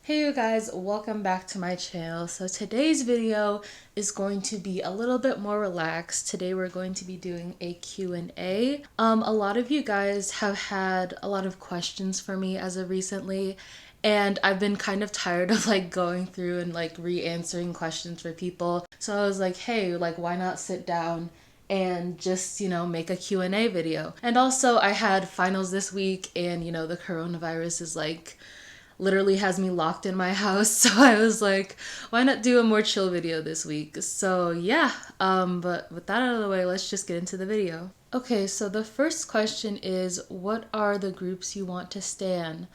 Hey you guys, welcome back to my channel. So today's video is going to be a little bit more relaxed. Today we're going to be doing a Q&A. A lot of you guys have had a lot of questions for me as of recently, and I've been kind of tired of going through and re-answering questions for people. So I was like, hey, why not sit down and just, make a Q&A video. And also I had finals this week, and the coronavirus is literally has me locked in my house. So I was like, why not do a more chill video this week? So yeah, but with that out of the way, let's just get into the video. Okay, so the first question is, what are the groups you want to stan?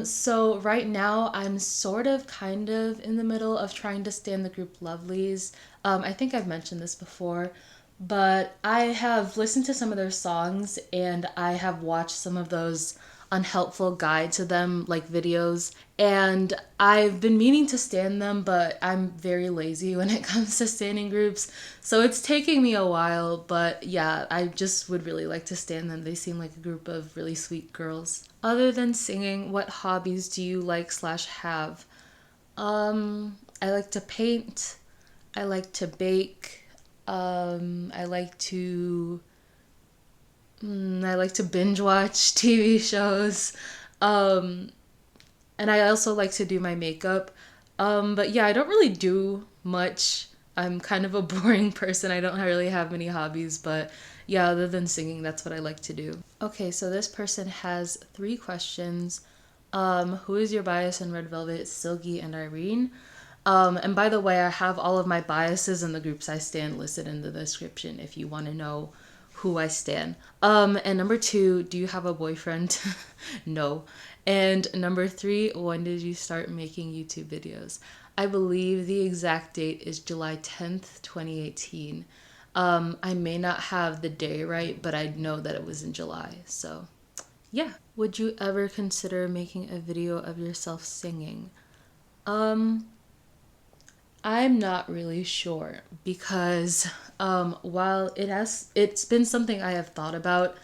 So right now I'm sort of kind of in the middle of trying to stan the group Lovelies. I think I've mentioned this before, but I have listened to some of their songs and I have watched some of those unhelpful guide to them videos, and I've been meaning to stan them, but I'm very lazy when it comes to standing groups, so it's taking me a while. But yeah, I just would really like to stan them. They seem like a group of really sweet girls. Other than singing, what hobbies do you like/have? I like to paint, I like to bake, I like to I like to binge watch TV shows. Um, and I also like to do my makeup. But yeah, I don't really do much. I'm kind of a boring person. I don't really have many hobbies, but yeah, other than singing, that's what I like to do. Okay, so this person has 3 questions. Who is your bias in Red Velvet, Silgi, and Irene? And by the way, I have all of my biases and the groups I stand listed in the description if you want to know who I stand. And number 2, do you have a boyfriend? No. And number 3, when did you start making YouTube videos? I believe the exact date is July 10th, 2018. I may not have the day right, but I know that it was in July. So yeah. Would you ever consider making a video of yourself singing? Um, I'm not really sure because while it's been something I have thought about,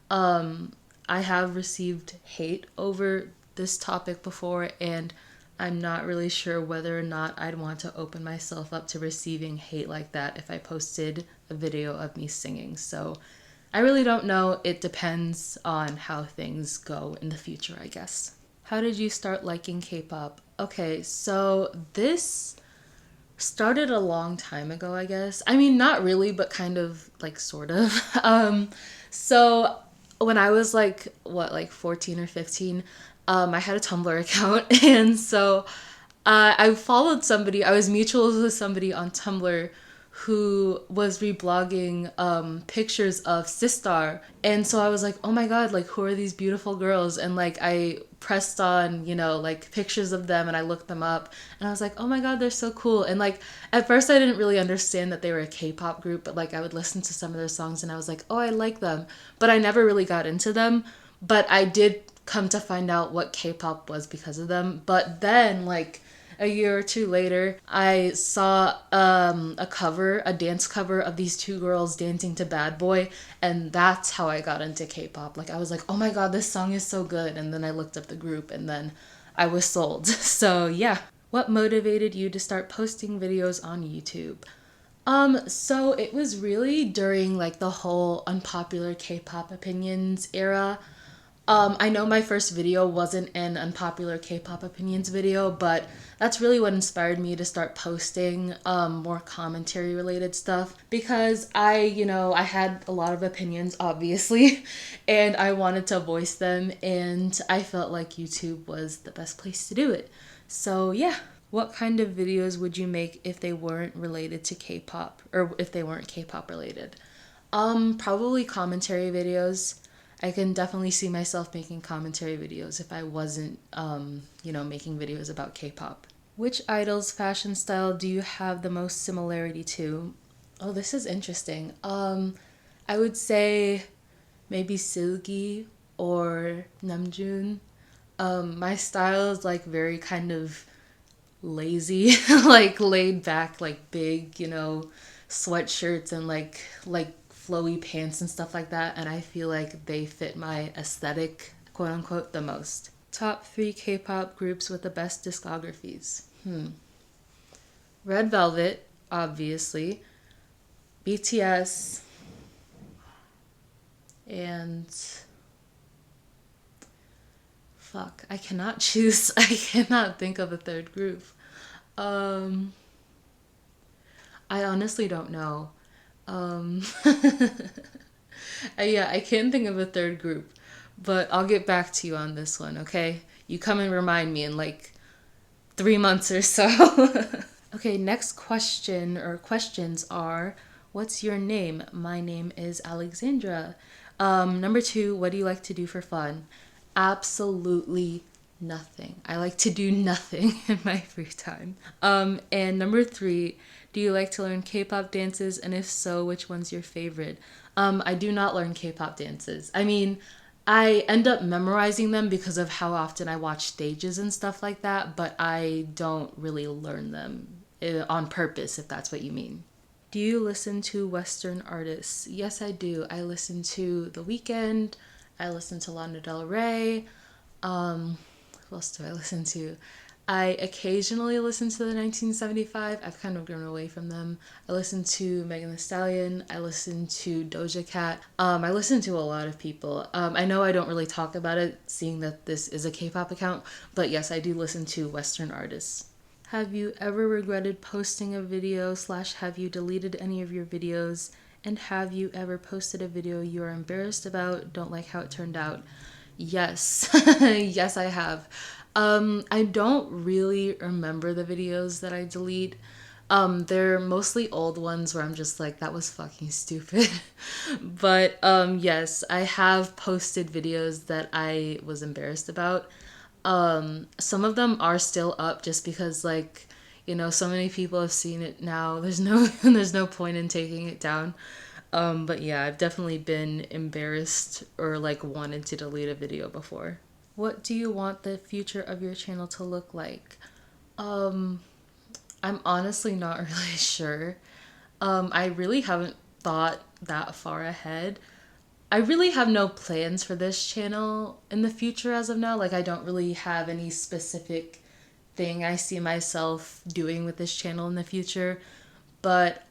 I have received hate over this topic before, and I'm not really sure whether or not I'd want to open myself up to receiving hate like that if I posted a video of me singing. So I really don't know. It depends on how things go in the future, I guess. How did you start liking K-pop? Okay, so this started a long time ago, I guess. I mean, not really, but kind of sort of. So when I was 14 or 15, I had a Tumblr account, and so I followed somebody. I was mutuals with somebody on Tumblr who was reblogging pictures of Sistar, and so I was like, oh my god, who are these beautiful girls? And I pressed on pictures of them, and I looked them up, and I was like, oh my god, they're so cool. And at first I didn't really understand that they were a K-pop group, but I would listen to some of their songs and I was like, oh, I like them, but I never really got into them. But I did come to find out what K-pop was because of them. But then a year or two later, I saw a dance cover of these 2 girls dancing to Bad Boy, and that's how I got into K-pop. I was like, oh my god, this song is so good, and then I looked up the group, and then I was sold. So yeah. What motivated you to start posting videos on YouTube? So it was really during the whole unpopular K-pop opinions era. I know my first video wasn't an unpopular K-pop opinions video, but that's really what inspired me to start posting more commentary related stuff, because I had a lot of opinions, obviously, and I wanted to voice them, and I felt like YouTube was the best place to do it. So yeah. What kind of videos would you make if they weren't related to K-pop, or if they weren't K-pop related? Probably commentary videos. I can definitely see myself making commentary videos if I wasn't, making videos about K-pop. Which idol's fashion style do you have the most similarity to? Oh, this is interesting. I would say maybe Seulgi or Namjoon. My style is very kind of lazy, laid back, big, sweatshirts and like flowy pants and stuff like that, and I feel like they fit my aesthetic, quote unquote, the most. Top 3 K-pop groups with the best discographies. Red Velvet, obviously. BTS. And fuck, I cannot choose. I cannot think of a third group. Um, I honestly don't know. Um, yeah, I can't think of a third group, but I'll get back to you on this one, okay? You come and remind me in like 3 months or so. Okay, next question or questions are, what's your name? My name is Alexandra. Number 2, what do you like to do for fun? Absolutely nothing. I like to do nothing in my free time. And number 3, do you like to learn K-pop dances? And if so, which one's your favorite? I do not learn K-pop dances. I mean, I end up memorizing them because of how often I watch stages and stuff like that, but I don't really learn them on purpose, if that's what you mean. Do you listen to Western artists? Yes, I do. I listen to The Weeknd. I listen to Lana Del Rey. Who else do I listen to? I occasionally listen to the 1975. I've kind of grown away from them. I listen to Megan Thee Stallion. I listen to Doja Cat. I listen to a lot of people. I know I don't really talk about it, seeing that this is a K-pop account, but yes, I do listen to Western artists. Have you ever regretted posting a video / have you deleted any of your videos? And have you ever posted a video you are embarrassed about, don't like how it turned out? Yes. Yes, I have. I don't really remember the videos that I delete. They're mostly old ones where I'm just like, that was fucking stupid. But yes, I have posted videos that I was embarrassed about. Some of them are still up just because like, so many people have seen it now. There's no there's no point in taking it down. But yeah, I've definitely been embarrassed or like wanted to delete a video before. What do you want the future of your channel to look like? Um, I'm honestly not really sure. I really haven't thought that far ahead. I really have no plans for this channel in the future as of now. Like, I don't really have any specific thing I see myself doing with this channel in the future. But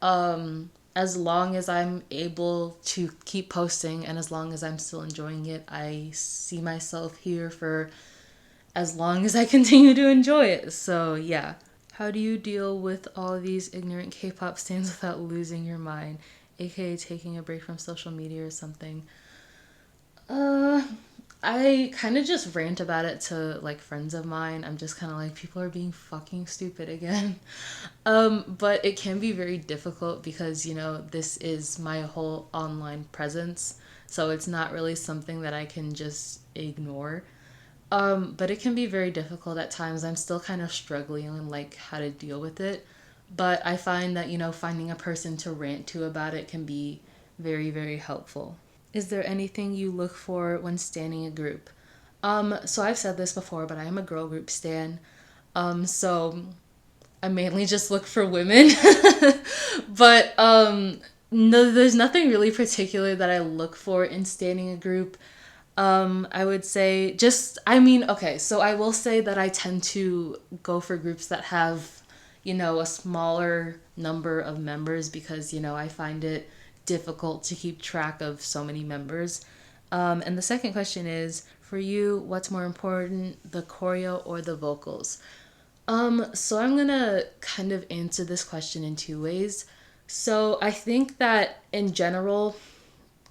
as long as I'm able to keep posting and as long as I'm still enjoying it, I see myself here for as long as I continue to enjoy it. So, yeah. How do you deal with all these ignorant K-pop stans without losing your mind, aka taking a break from social media or something? Uh, I kind of just rant about it to like friends of mine. I'm just kind of like, people are being fucking stupid again. But it can be very difficult because, this is my whole online presence. So it's not really something that I can just ignore. But it can be very difficult at times. I'm still kind of struggling on like how to deal with it. But I find that, finding a person to rant to about it can be very, very helpful. Is there anything you look for when standing a group? So I've said this before, but I am a girl group stan. So I mainly just look for women. But no, there's nothing really particular that I look for in standing a group. I would say okay, so I will say that I tend to go for groups that have, a smaller number of members because, I find it difficult to keep track of so many members. And the second question is, for you, what's more important, the choreo or the vocals? So I'm gonna kind of answer this question in two ways. So I think that in general,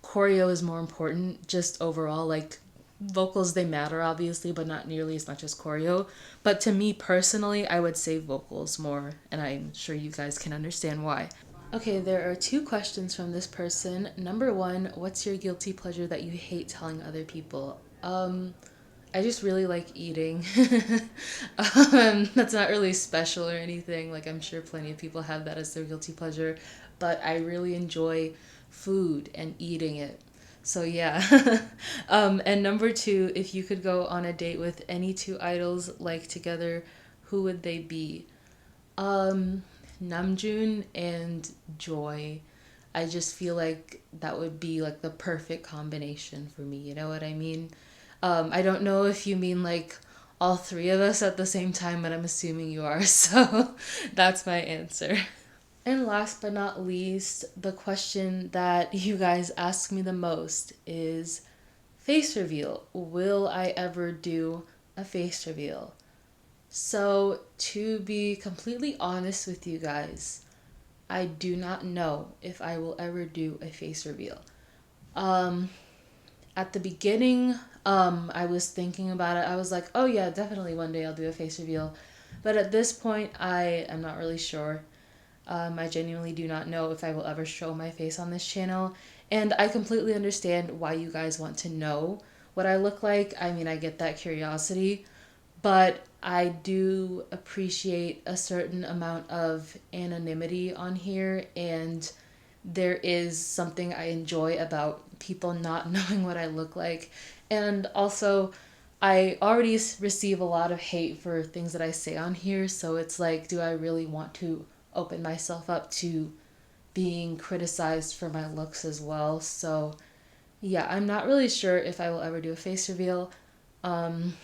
choreo is more important just overall. Like, vocals, they matter obviously, but not nearly as much as choreo. But to me personally, I would say vocals more, and I'm sure you guys can understand why. Okay, there are two questions from this person. Number one, what's your guilty pleasure that you hate telling other people? I just really like eating. That's not really special or anything. Like, I'm sure plenty of people have that as their guilty pleasure, but I really enjoy food and eating it. So, yeah. And number two, if you could go on a date with any two idols like together, who would they be? Um, Namjoon and Joy. I just feel like that would be like the perfect combination for me. You know what I mean? I don't know if you mean like all three of us at the same time, but I'm assuming you are. So that's my answer. And last but not least, the question that you guys ask me the most is face reveal. Will I ever do a face reveal? So, to be completely honest with you guys, I do not know if I will ever do a face reveal. Um, at the beginning, I was thinking about it. I was like, oh yeah, definitely one day I'll do a face reveal. But at this point, I am not really sure. I genuinely do not know if I will ever show my face on this channel. And I completely understand why you guys want to know what I look like. I mean, I get that curiosity, but I do appreciate a certain amount of anonymity on here, and there is something I enjoy about people not knowing what I look like. And also, I already receive a lot of hate for things that I say on here, so it's like, do I really want to open myself up to being criticized for my looks as well? So, yeah, I'm not really sure if I will ever do a face reveal. Um,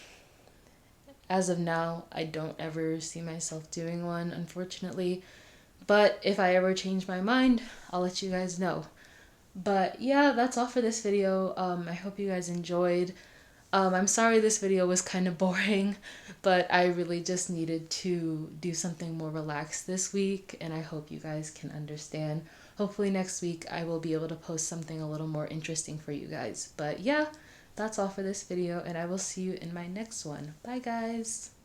as of now, I don't ever see myself doing one, unfortunately. But if I ever change my mind, I'll let you guys know. But yeah, that's all for this video. I hope you guys enjoyed. I'm sorry this video was kind of boring, but I really just needed to do something more relaxed this week, and I hope you guys can understand. Hopefully next week I will be able to post something a little more interesting for you guys. But yeah, that's all for this video, and I will see you in my next one. Bye guys!